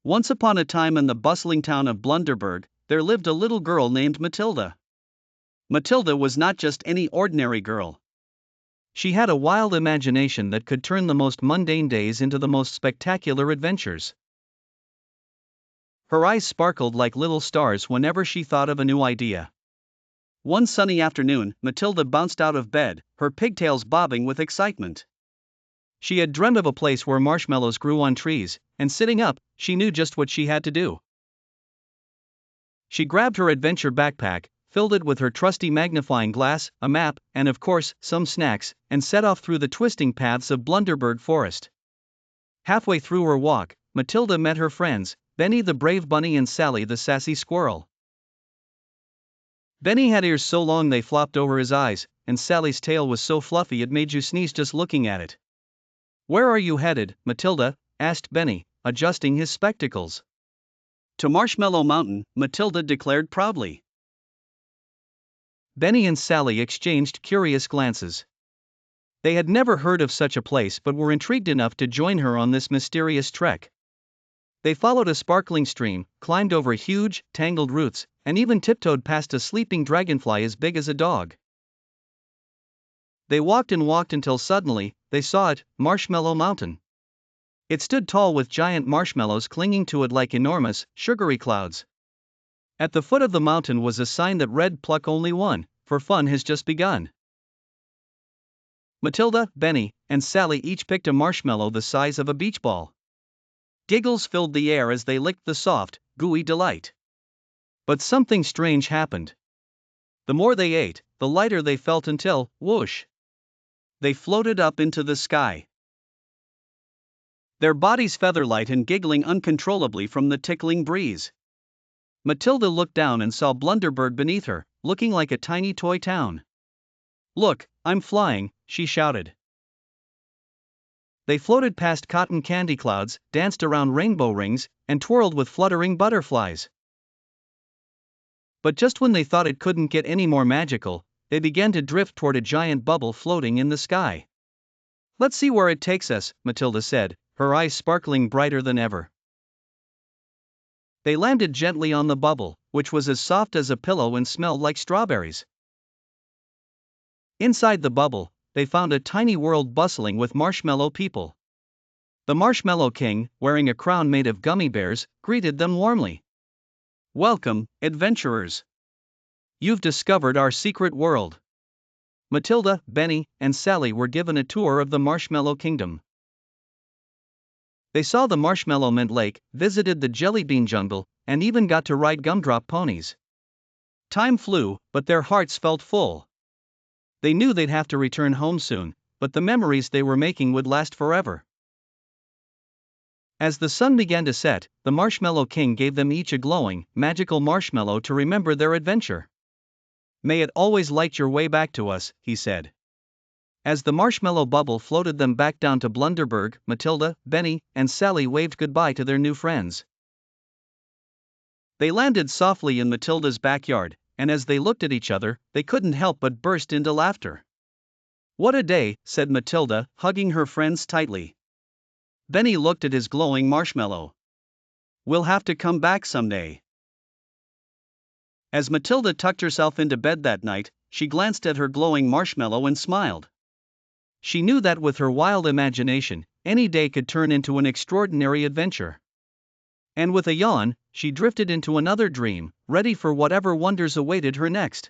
Once upon a time in the bustling town of Blunderburg, there lived a little girl named Matilda. Matilda was not just any ordinary girl. She had a wild imagination that could turn the most mundane days into the most spectacular adventures. Her eyes sparkled like little stars whenever she thought of a new idea. One sunny afternoon, Matilda bounced out of bed, her pigtails bobbing with excitement. She had dreamt of a place where marshmallows grew on trees, and sitting up, she knew just what she had to do. She grabbed her adventure backpack, filled it with her trusty magnifying glass, a map, and of course, some snacks, and set off through the twisting paths of Blunderburg Forest. Halfway through her walk, Matilda met her friends, Benny the brave bunny and Sally the sassy squirrel. Benny had ears so long they flopped over his eyes, and Sally's tail was so fluffy it made you sneeze just looking at it. "Where are you headed, Matilda?" asked Benny, adjusting his spectacles. "To Marshmallow Mountain," Matilda declared proudly. Benny and Sally exchanged curious glances. They had never heard of such a place but were intrigued enough to join her on this mysterious trek. They followed a sparkling stream, climbed over huge, tangled roots, and even tiptoed past a sleeping dragonfly as big as a dog. They walked and walked until suddenly, they saw it, Marshmallow Mountain. It stood tall with giant marshmallows clinging to it like enormous, sugary clouds. At the foot of the mountain was a sign that read "Pluck only one, for fun has just begun." Matilda, Benny, and Sally each picked a marshmallow the size of a beach ball. Giggles filled the air as they licked the soft, gooey delight. But something strange happened. The more they ate, the lighter they felt until, whoosh! They floated up into the sky. Their bodies feather-light and giggling uncontrollably from the tickling breeze. Matilda looked down and saw Blunderburg beneath her, looking like a tiny toy town. "Look, I'm flying," she shouted. They floated past cotton candy clouds, danced around rainbow rings, and twirled with fluttering butterflies. But just when they thought it couldn't get any more magical, they began to drift toward a giant bubble floating in the sky. "Let's see where it takes us," Matilda said, her eyes sparkling brighter than ever. They landed gently on the bubble, which was as soft as a pillow and smelled like strawberries. Inside the bubble, they found a tiny world bustling with marshmallow people. The Marshmallow King, wearing a crown made of gummy bears, greeted them warmly. "Welcome, adventurers. You've discovered our secret world." Matilda, Benny, and Sally were given a tour of the Marshmallow Kingdom. They saw the Marshmallow Mint Lake, visited the Jelly Bean Jungle, and even got to ride gumdrop ponies. Time flew, but their hearts felt full. They knew they'd have to return home soon, but the memories they were making would last forever. As the sun began to set, the Marshmallow King gave them each a glowing, magical marshmallow to remember their adventure. "May it always light your way back to us," he said. As the marshmallow bubble floated them back down to Blunderburg, Matilda, Benny, and Sally waved goodbye to their new friends. They landed softly in Matilda's backyard, and as they looked at each other, they couldn't help but burst into laughter. "What a day," said Matilda, hugging her friends tightly. Benny looked at his glowing marshmallow. "We'll have to come back someday." As Matilda tucked herself into bed that night, she glanced at her glowing marshmallow and smiled. She knew that with her wild imagination, any day could turn into an extraordinary adventure. And with a yawn, she drifted into another dream, ready for whatever wonders awaited her next.